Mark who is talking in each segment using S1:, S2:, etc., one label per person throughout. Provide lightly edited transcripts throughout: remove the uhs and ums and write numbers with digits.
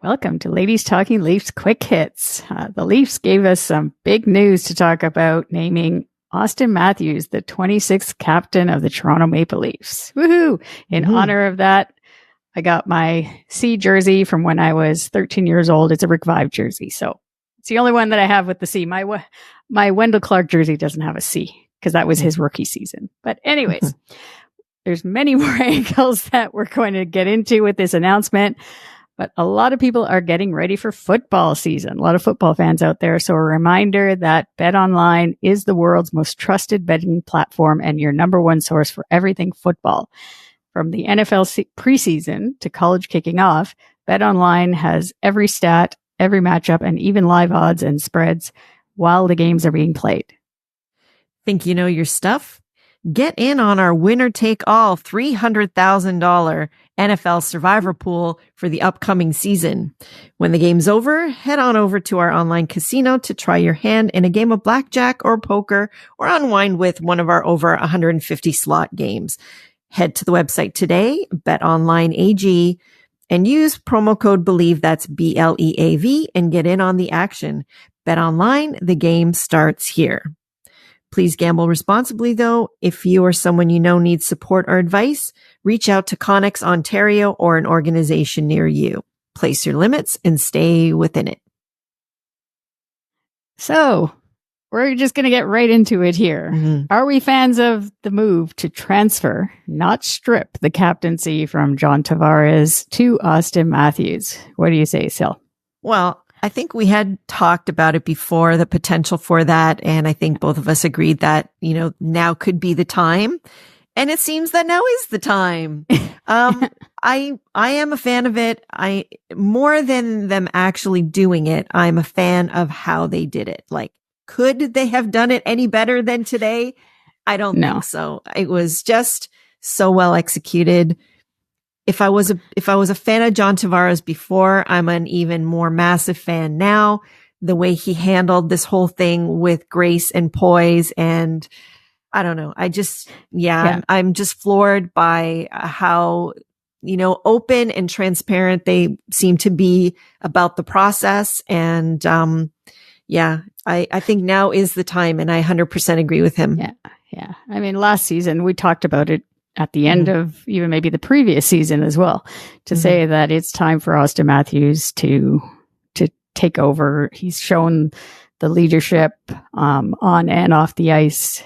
S1: Welcome to Ladies Talking Leafs Quick Hits. The Leafs gave us some big news to talk about, naming Auston Matthews the 26th captain of the Toronto Maple Leafs. Woohoo! In honor of that, I got my C jersey from when I was 13 years old. It's a Rick Vive jersey, so it's the only one that I have with the C. My Wendell Clark jersey doesn't have a C because that was his rookie season. But anyways, there's many more angles that we're going to get into with this announcement. But a lot of people are getting ready for football season. A lot of football fans out there. So a reminder that BetOnline is the world's most trusted betting platform and your number one source for everything football. From the NFL preseason to college kicking off, BetOnline has every stat, every matchup, and even live odds and spreads while the games are being played.
S2: Think you know your stuff? Get in on our winner-take-all $300,000 NFL Survivor Pool for the upcoming season. When the game's over, head on over to our online casino to try your hand in a game of blackjack or poker or unwind with one of our over 150 slot games. Head to the website today, BetOnline AG, and use promo code BELIEVE, that's BLEAV, and get in on the action. BetOnline, the game starts here. Please gamble responsibly, though. If you or someone you know needs support or advice, reach out to Connex Ontario or an organization near you. Place your limits and stay within it.
S1: So, we're just going to get right into it here. Are we fans of the move to transfer, not strip, the captaincy from John Tavares to Auston Matthews? What do you say, Sil?
S2: Well, I think we had talked about it before, the potential for that. And I think both of us agreed that, now could be the time. And it seems that now is the time. I am a fan of it. More than them actually doing it, I'm a fan of how they did it. Like, could they have done it any better than today? I don't think so. It was just so well executed. If I was a fan of John Tavares before, I'm an even more massive fan now. The way he handled this whole thing with grace and poise, and I don't know. I'm just floored by how, open and transparent they seem to be about the process. And, I think now is the time, and I 100% agree with him.
S1: Yeah. I mean, last season we talked about it at the end of even maybe the previous season as well, to say that it's time for Auston Matthews to take over. He's shown the leadership on and off the ice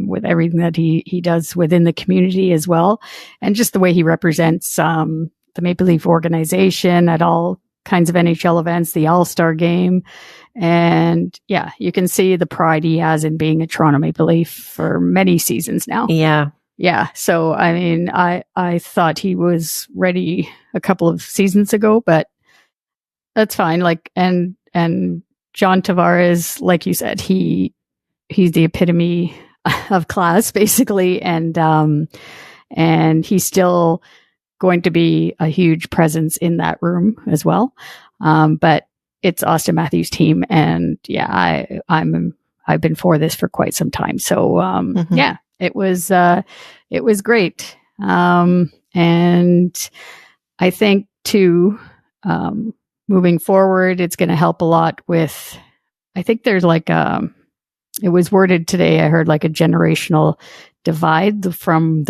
S1: with everything that he does within the community as well, and just the way he represents the Maple Leaf organization at all kinds of NHL events, the All-Star game. And you can see the pride he has in being a Toronto Maple Leaf for many seasons now. Yeah. So, I mean, I thought he was ready a couple of seasons ago, but that's fine. Like, and John Tavares, like you said, he's the epitome of class, basically. And he's still going to be a huge presence in that room as well. But it's Auston Matthews' team. And I've been for this for quite some time. So, It was great. And I think too, moving forward, it's going to help a lot with, I think there's like it was worded today, I heard like a generational divide from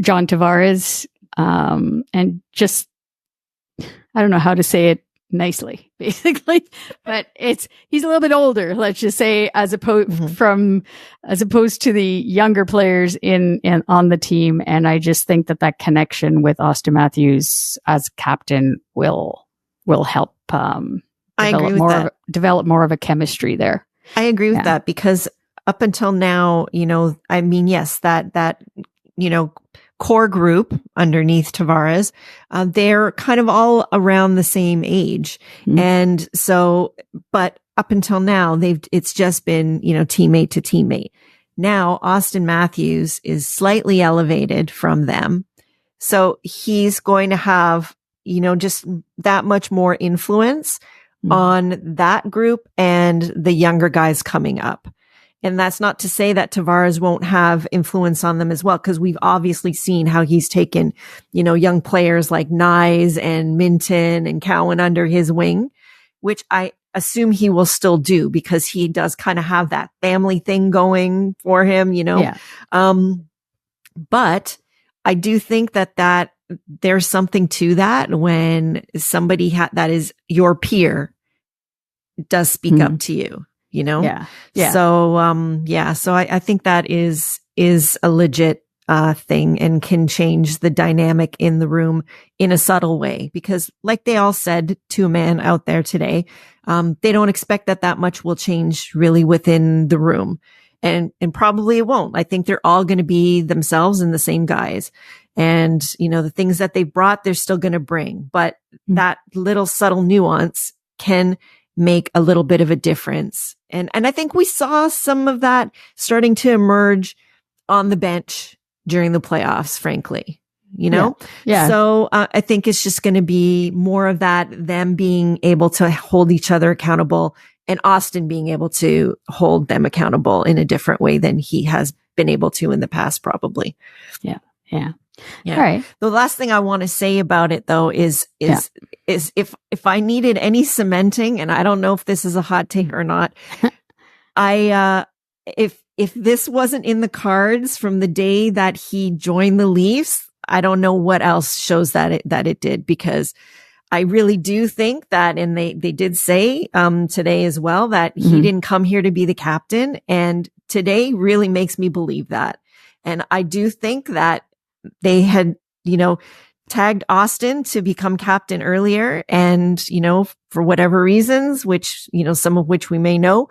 S1: John Tavares, and just, I don't know how to say it nicely, basically, but he's a little bit older, let's just say, as opposed to the younger players in on the team. And I just think that connection with Auston Matthews as captain will help develop more of a chemistry there.
S2: I agree with that, because up until now, I mean, yes, that core group underneath Tavares, they're kind of all around the same age. And so, but up until now, it's just been, teammate to teammate. Now, Auston Matthews is slightly elevated from them. So he's going to have, just that much more influence on that group and the younger guys coming up. And that's not to say that Tavares won't have influence on them as well, because we've obviously seen how he's taken, young players like Nyes and Minton and Cowan under his wing, which I assume he will still do because he does kind of have that family thing going for him,
S1: Yeah.
S2: But I do think that there's something to that when somebody that is your peer does speak up to you.
S1: Yeah. Yeah.
S2: So, so I think that is a legit, thing and can change the dynamic in the room in a subtle way, because like they all said to a man out there today, they don't expect that much will change really within the room, and probably it won't. I think they're all going to be themselves and the same guys. And, the things that they brought, they're still going to bring, but that little subtle nuance can make a little bit of a difference. And I think we saw some of that starting to emerge on the bench during the playoffs, frankly,
S1: Yeah.
S2: So I think it's just going to be more of that, them being able to hold each other accountable and Auston being able to hold them accountable in a different way than he has been able to in the past, probably.
S1: Yeah. Yeah.
S2: Yeah.
S1: All right.
S2: The last thing I want to say about it though is if I needed any cementing, and I don't know if this is a hot take or not, if this wasn't in the cards from the day that he joined the Leafs, I don't know what else shows that it did, because I really do think that, and they did say today as well that he didn't come here to be the captain, and today really makes me believe that. And I do think that they had, tagged Auston to become captain earlier. And, for whatever reasons, which, some of which we may know,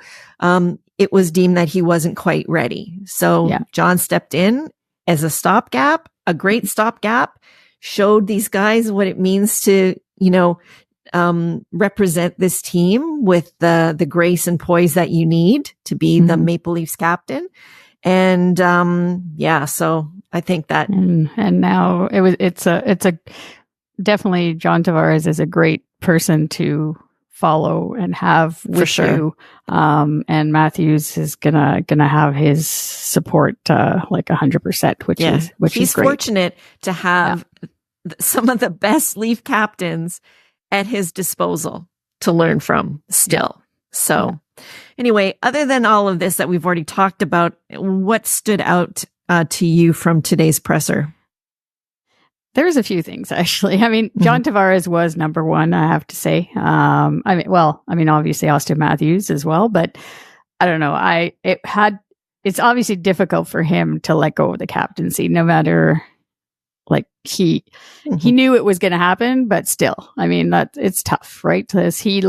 S2: it was deemed that he wasn't quite ready. So John stepped in as a stopgap, a great stopgap, showed these guys what it means to, represent this team with the grace and poise that you need to be the Maple Leafs captain. And, so I think that.
S1: And now it's a definitely John Tavares is a great person to follow and have with
S2: for sure.
S1: you. And Matthews is gonna have his support, like 100%, which is
S2: he's
S1: great.
S2: Fortunate to have some of the best Leaf captains at his disposal to learn from still. So anyway, other than all of this that we've already talked about, what stood out to you from today's presser?
S1: There's a few things, actually. I mean, John Tavares was number one, I have to say. Obviously Auston Matthews as well, but I don't know. It's obviously difficult for him to let go of the captaincy, no matter, like, he knew it was going to happen, but still, I mean, it's tough, right? Because he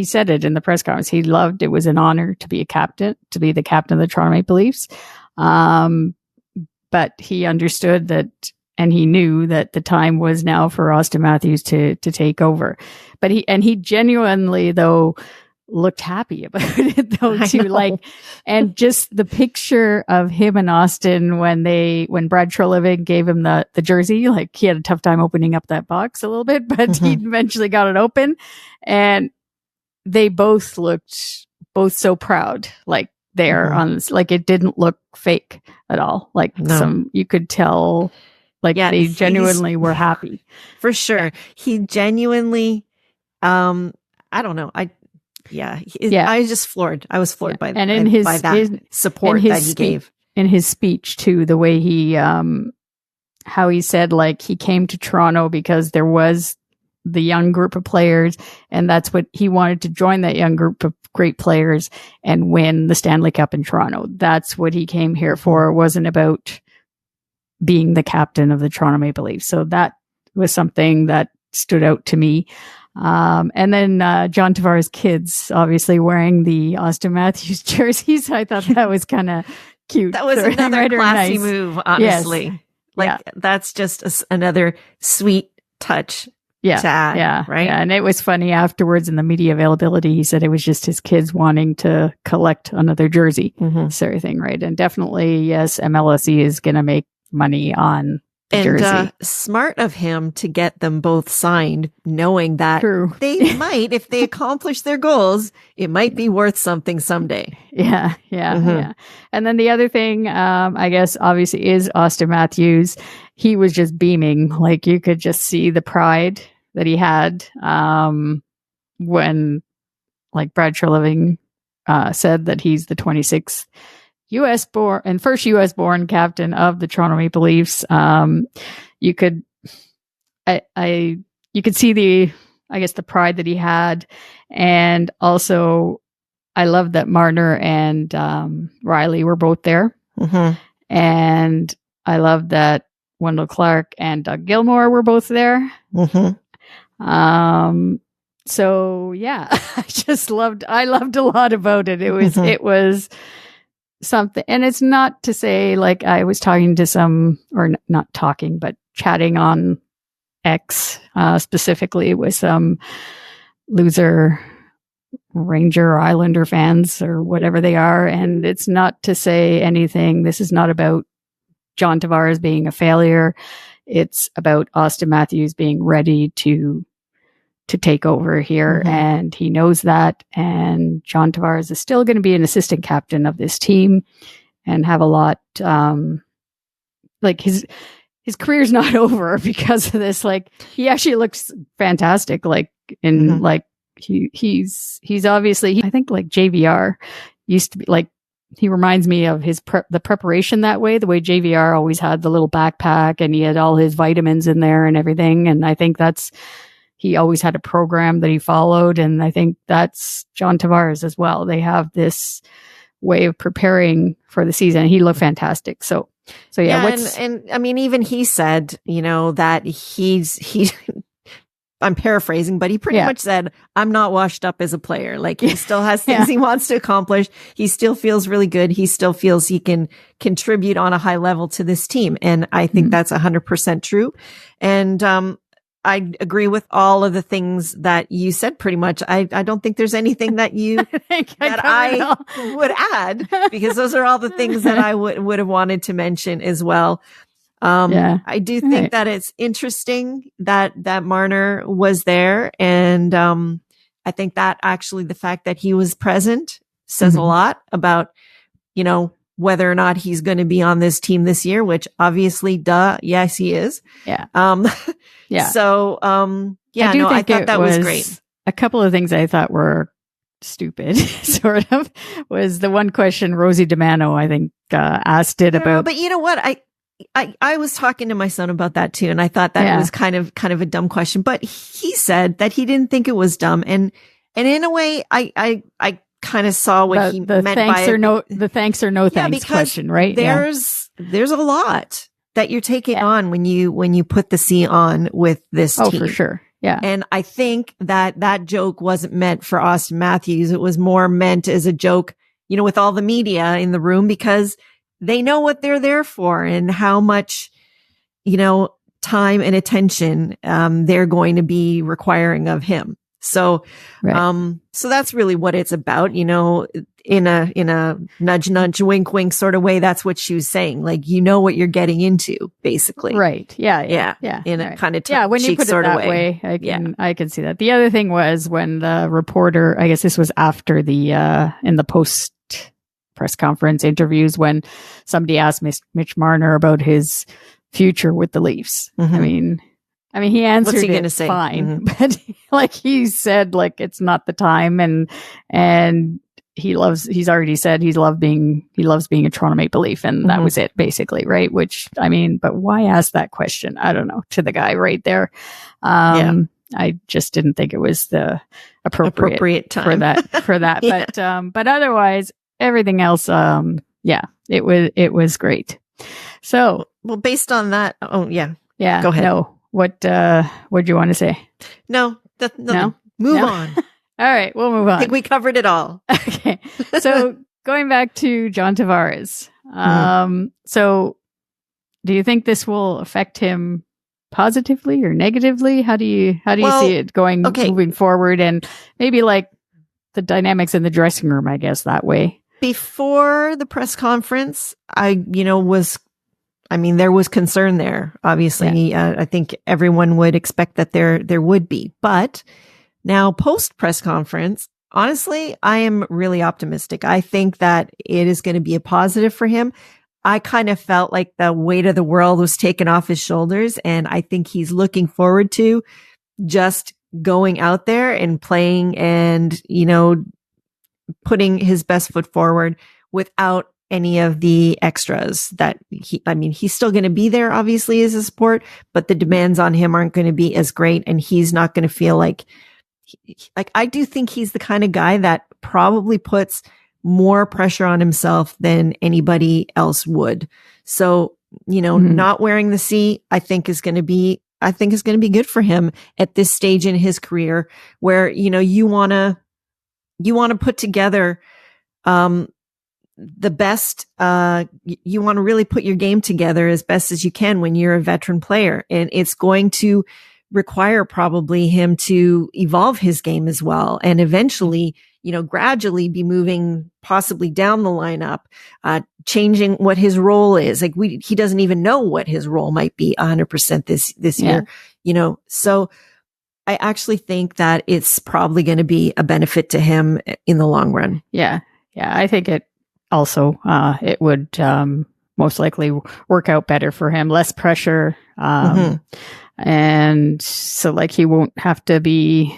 S1: said it in the press conference. It was an honor to be the captain of the Toronto Maple Leafs. But he understood that, and he knew that the time was now for Auston Matthews to take over. But he genuinely, though, looked happy about it, though, too. Like, and just the picture of him and Auston when Brad Treliving gave him the jersey, like, he had a tough time opening up that box a little bit, but he eventually got it open, and they both looked so proud, like there on this, like, it didn't look fake at all. Like, you could tell, like, they genuinely were happy.
S2: For sure. He genuinely, I don't know. I was just floored. I was floored by that support that he gave.
S1: In his speech too, the way he, how he said, like, he came to Toronto because there was the young group of players, and that's what he wanted, to join that young group of great players and win the Stanley Cup in Toronto. That's what he came here for. It wasn't about being the captain of the Toronto Maple Leafs. So that was something that stood out to me. And then John Tavares' kids obviously wearing the Auston Matthews jerseys. I thought that was kind of cute.
S2: That was another classy move, honestly. Yes. Like, that's just another sweet touch.
S1: Yeah.
S2: To add, right.
S1: Yeah. And it was funny afterwards in the media availability. He said it was just his kids wanting to collect another jersey, sort of thing. Right. And definitely, yes, MLSE is going to make money on jersey.
S2: Smart of him to get them both signed, knowing that they might, if they accomplish their goals, it might be worth something someday.
S1: Yeah. And then the other thing, I guess, obviously, is Auston Matthews. He was just beaming. Like, you could just see the pride that he had when, like, Brad Treliving said that he's the 26th U.S. born and first U.S. born captain of the Toronto Maple Leafs. You could see the pride that he had, and also I love that Marner and Riley were both there, and I love that Wendell Clark and Doug Gilmour were both there. So yeah, I loved a lot about it. It was something, and it's not to say, like, I was talking to not talking, but chatting on X, specifically with some loser Ranger or Islander fans or whatever they are. And it's not to say anything. This is not about John Tavares being a failure. It's about Auston Matthews being ready to take over here. And he knows that. And John Tavares is still going to be an assistant captain of this team and have a lot, like his career's not over because of this. Like, he actually looks fantastic. Like, in like, he's obviously, I think, like, JVR used to be, like, he reminds me of the preparation that way, the way JVR always had the little backpack and he had all his vitamins in there and everything. And I think he always had a program that he followed. And I think that's John Tavares as well. They have this way of preparing for the season. He looked fantastic. So yeah.
S2: And I mean, even he said, that he I'm paraphrasing, but he pretty much said, I'm not washed up as a player. Like, he still has things he wants to accomplish. He still feels really good. He still feels he can contribute on a high level to this team. And I think that's 100% true. And, I agree with all of the things that you said pretty much. I don't think there's anything that I would add, because those are all the things that I would have wanted to mention as well. I do think that it's interesting that Marner was there. And, I think that actually the fact that he was present says a lot about, whether or not he's going to be on this team this year, which obviously, yes, he is.
S1: Yeah.
S2: Yeah. So, I thought that was great.
S1: A couple of things I thought were stupid, sort of, was the one question Rosie DiMano, I think, asked it about.
S2: But you know what? I was talking to my son about that too, and I thought that it was kind of a dumb question, but he said that he didn't think it was dumb. And in a way, I kind of saw what he meant by
S1: the thanks or no thanks question, right?
S2: There's a lot that you're taking on when you put the C on with this team.
S1: Oh, for sure. Yeah.
S2: And I think that joke wasn't meant for Auston Matthews. It was more meant as a joke, with all the media in the room, because they know what they're there for and how much, time and attention, they're going to be requiring of him. So, so that's really what it's about, in a nudge, wink, wink sort of way. That's what she was saying. Like, what you're getting into, basically.
S1: Right. Yeah.
S2: In a kind of
S1: when you put it that way, I can see that. The other thing was when the reporter, I guess this was after in the post press conference interviews, when somebody asked Mitch Marner about his future with the Leafs. I mean, he answered
S2: What's he gonna say?
S1: Fine, but like he said, like, it's not the time, and he's already said he loves being a Toronto Maple Leaf, and that was it, basically, right? Which, I mean, but why ask that question? I don't know, to the guy right there. I just didn't think it was the appropriate time for that. But otherwise, everything else, it was great. So,
S2: well, based on that, go ahead.
S1: No. What do you want to say?
S2: No. Move on.
S1: All right, we'll move on.
S2: I think we covered it all.
S1: Okay. So going back to John Tavares. So do you think this will affect him positively or negatively? How do you see it moving forward, and maybe like the dynamics in the dressing room, I guess, that way?
S2: Before the press conference, I I mean, there was concern there. Obviously, I think everyone would expect that there would be. But now post press conference, honestly, I am really optimistic. I think that it is going to be a positive for him. I kind of felt like the weight of the world was taken off his shoulders. And I think he's looking forward to just going out there and playing and, putting his best foot forward without any of the extras that he's still going to be there, obviously, as a support, but the demands on him aren't going to be as great. And he's not going to feel like I do think he's the kind of guy that probably puts more pressure on himself than anybody else would. So, not wearing the C, I think is going to be good for him at this stage in his career where, you want to put together, the best, you want to really put your game together as best as you can when you're a veteran player. And it's going to require probably him to evolve his game as well. And eventually, gradually be moving possibly down the lineup, changing what his role is. Like he doesn't even know what his role might be 100% this year, so I actually think that it's probably going to be a benefit to him in the long run.
S1: Yeah. Yeah. I think it also, it would, most likely work out better for him, less pressure. And so he won't have to be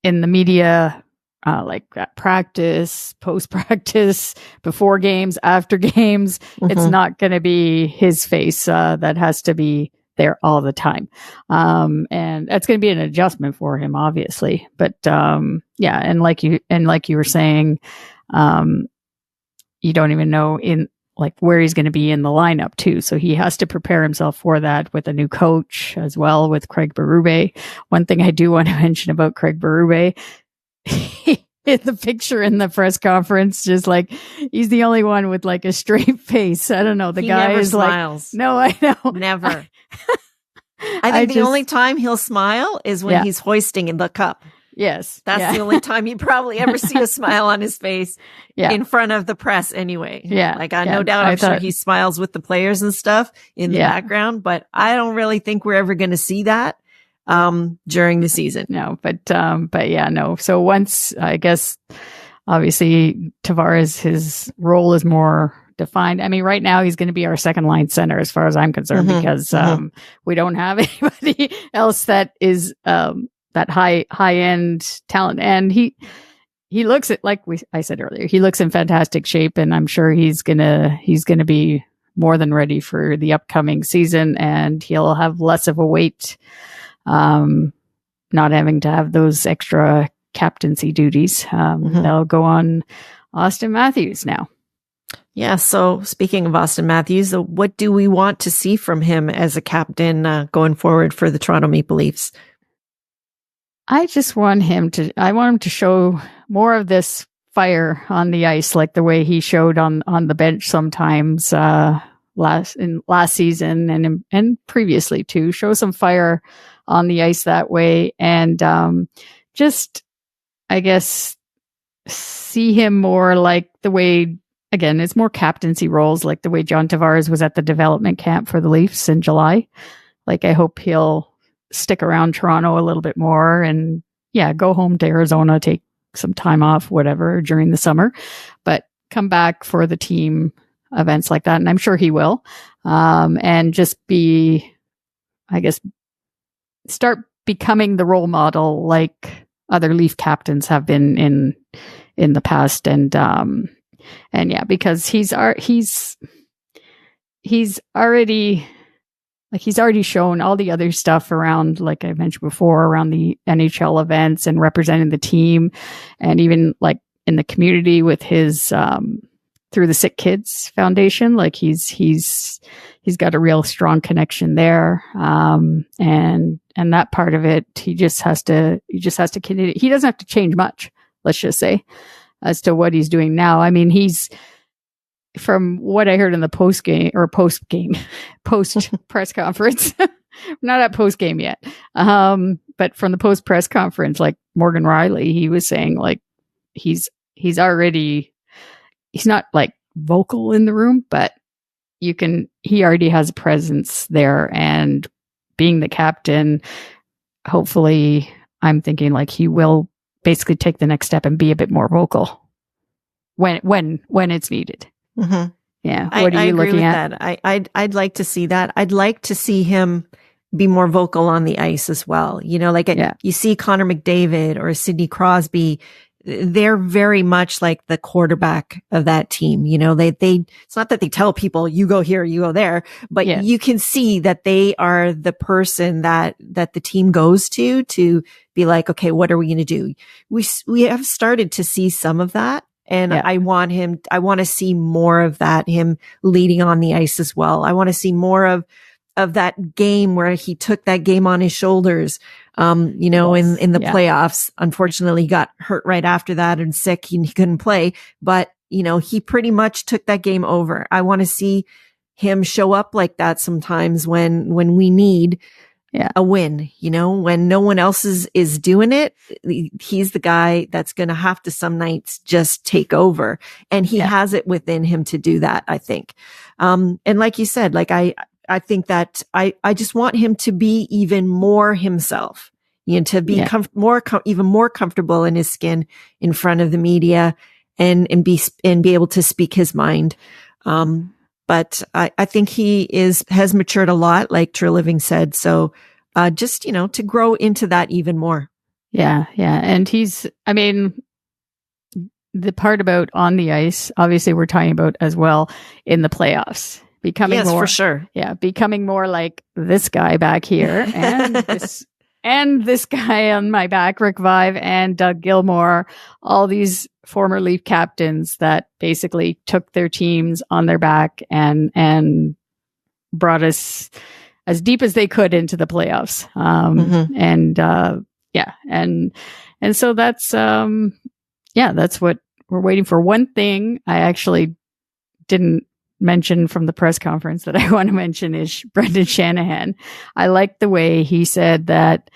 S1: in the media, at practice, post practice, before games, after games. It's not going to be his face, that has to be there all the time. And that's going to be an adjustment for him, obviously. But, and like you were saying, you don't even know where he's going to be in the lineup too. So he has to prepare himself for that with a new coach as well, with Craig Berube. One thing I do want to mention about Craig Berube, in the picture in the press conference, just he's the only one with a straight face. I don't know. The guy
S2: never
S1: is
S2: smiles.
S1: No, I know.
S2: Never. I think the only time he'll smile is when he's hoisting the cup.
S1: Yes.
S2: That's the only time you probably ever see a smile on his face in front of the press anyway.
S1: Yeah.
S2: No doubt I'm sure he smiles with the players and stuff in the background, but I don't really think we're ever going to see that during the season.
S1: No, but yeah, no. So once, I guess, obviously Tavares, his role is more defined. I mean, right now he's going to be our second line center as far as I'm concerned, because we don't have anybody else that is that high end talent. And he looks at, I said earlier, he looks in fantastic shape, and I'm sure he's gonna be more than ready for the upcoming season, and he'll have less of a weight, not having to have those extra captaincy duties. That'll go on Auston Matthews now.
S2: Yeah. So speaking of Auston Matthews, what do we want to see from him as a captain going forward for the Toronto Maple Leafs?
S1: I just want him to show more of this fire on the ice, like the way he showed on the bench sometimes, last season and previously too. Show some fire on the ice that way, and just, I guess, see him more like the way, again, it's more captaincy roles, like the way John Tavares was at the development camp for the Leafs in July. I hope he'll stick around Toronto a little bit more, and go home to Arizona, take some time off, whatever, during the summer, but come back for the team events like that. And I'm sure he will. And just be, I guess, start becoming the role model like other Leaf captains have been in the past. And because he's already shown all the other stuff around, like I mentioned before, around the NHL events and representing the team, and even in the community with his through the Sick Kids Foundation. He's got a real strong connection there, and that part of it, he has to continue. He doesn't have to change much, let's just say, as to what he's doing now. I mean, from what I heard in the post press conference, not at post game yet. But from the post press conference, Morgan Riley, he was saying he's not vocal in the room, but he already has a presence there, and being the captain, hopefully I'm thinking like he will basically take the next step and be a bit more vocal when it's needed.
S2: Mm-hmm.
S1: Yeah. What are you looking at?
S2: That. I'd like to see that. I'd like to see him be more vocal on the ice as well. You know, like you see Connor McDavid or Sidney Crosby, they're very much like the quarterback of that team. You know, they it's not that they tell people you go here, you go there, but you can see that they are the person that the team goes to be like, okay, what are we going to do? We have started to see some of that. And I want to see more of that, him leading on the ice as well. I want to see more of that game where he took that game on his shoulders. You know, in the playoffs, unfortunately he got hurt right after that and sick and he couldn't play, but you know, he pretty much took that game over. I want to see him show up like that sometimes when we need a win, you know, when no one else is doing it. He's the guy that's going to have to some nights just take over, and he has it within him to do that, I think. And like you said, like I think that I just want him to be even more himself, you know, to be even more comfortable in his skin in front of the media and be able to speak his mind. But I think he has matured a lot, like Treliving said. So, just, you know, to grow into that even more.
S1: Yeah. Yeah. And I mean, the part about on the ice, obviously we're talking about as well in the playoffs. Becoming more,
S2: for sure.
S1: Yeah. Becoming more like this guy back here and this guy on my back, Rick Vive and Doug Gilmour, all these former Leaf captains that basically took their teams on their back and brought us as deep as they could into the playoffs. And so that's what we're waiting for. One thing I actually didn't mention from the press conference that I want to mention is Brendan Shanahan. I like the way he said that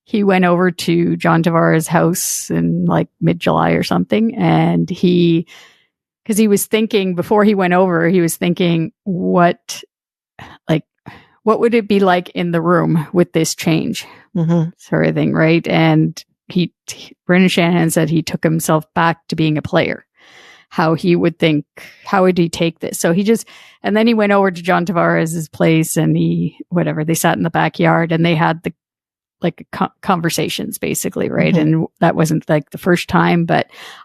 S1: he went over to John Tavares' house in like mid-July or something. And because he was thinking before he went over, he was thinking what would it be like in the room with this change sort of thing. Right. And Brendan Shanahan said he took himself back to being a player. How would he take this? So and then he went over to John Tavares' place and they sat in the backyard and they had conversations basically. Right. And that wasn't like the first time,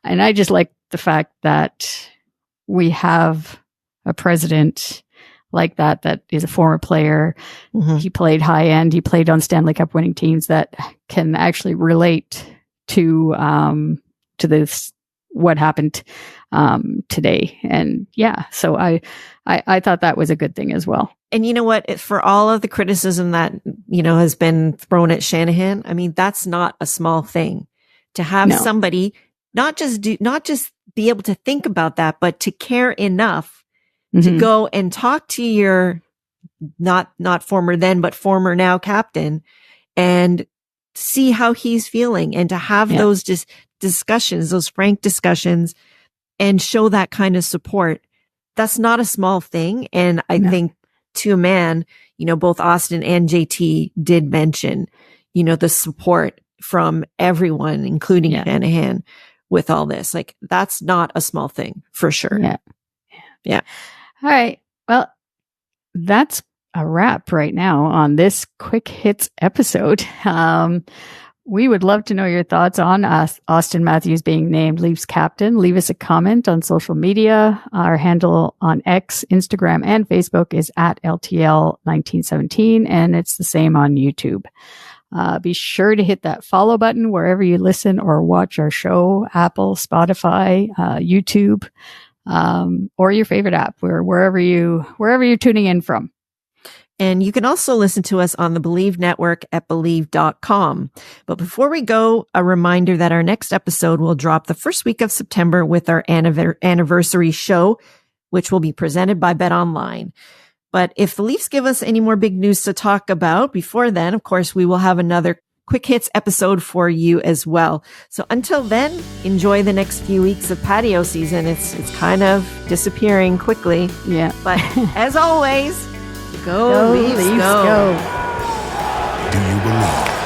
S1: and I just like the fact that we have a president like that is a former player. He played high end. He played on Stanley Cup winning teams that can actually relate to this, what happened today. And so I thought that was a good thing as well.
S2: And you know what, for all of the criticism that, you know, has been thrown at Shanahan, I mean, that's not a small thing to have somebody not just be able to think about that, but to care enough to go and talk to your not former then, but former now captain and see how he's feeling and to have those discussions, those frank discussions, and show that kind of support. That's not a small thing. And I think to a man, you know, both Auston and JT did mention, you know, the support from everyone, including Shanahan with all this. Like, that's not a small thing for sure. Yeah.
S1: All right. Well, that's a wrap right now on this quick hits episode. We would love to know your thoughts on Auston Matthews being named Leafs captain. Leave us a comment on social media. Our handle on X, Instagram, and Facebook is at LTL1917, and it's the same on YouTube. Be sure to hit that follow button wherever you listen or watch our show, Apple, Spotify, YouTube, or your favorite app, wherever you're tuning in from.
S2: And you can also listen to us on the Believe Network at Believe.com. But before we go, a reminder that our next episode will drop the first week of September with our anniversary show, which will be presented by BetOnline. But if the Leafs give us any more big news to talk about before then, of course, we will have another quick hits episode for you as well. So until then, enjoy the next few weeks of patio season. It's kind of disappearing quickly.
S1: Yeah.
S2: But as always, go Leafs, go.
S3: Do you believe?